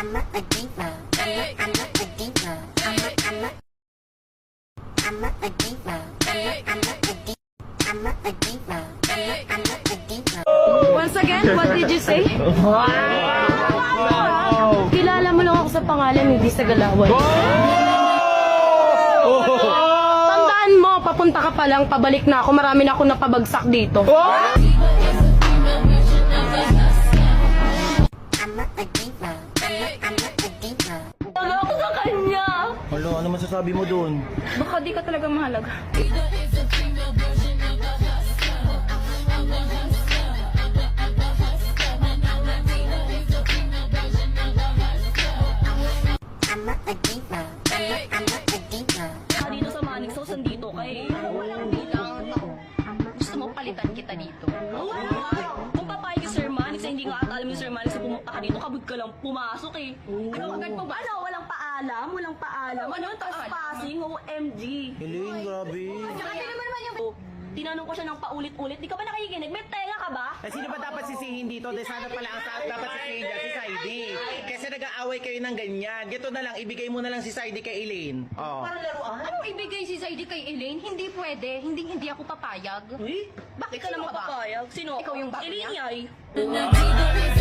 I'm a diva. I'm a diva. I'm a diva. I'm a diva. Once again, what did you say? Kilala mo lang ako sa pangalan, hindi sa galawan. Tandaan mo, papunta ka pa lang, pabalik na ako. Marami na ako napabagsak dito. I'm a diva. I'm a diva. Talo ako sa kanya. Hala, ano masasabi mo dun? Baka di ka talaga mahalaga. I'm a diva. I'm a diva. Dito sa Manix House, nandito ka eh. Walang bilang. Gusto mo palitan kita dito? Kung papayag yung Sir Manix, hindi nga ata alam yung Sir Manix na pumunta ka dito, kabog ka lang pumasok eh. Ano agad pa ba? Ano? Walang paalam? Walang paalam? Ano yung trespassing? OMG. Elaine, grabe. Tsaka di naman yung... Tinanong ko siya ng paulit-ulit, di ka ba nakikinig? May tenga ka ba? Eh, sino ba dapat sisihin dito? Dahil sana pala ang dapat sisihin dyan, si Saidi. Kasi nag-aaway kayo ng ganyan. Gito na lang, ibigay mo na lang si Saidi kay Elaine. Oh. Anong ibigay si Saidi kay Elaine? Hindi pwede. Hindi ako papayag. Uy, bakit ka naman papayag? Sino? Ikaw yung bakit Elaine niya? ay.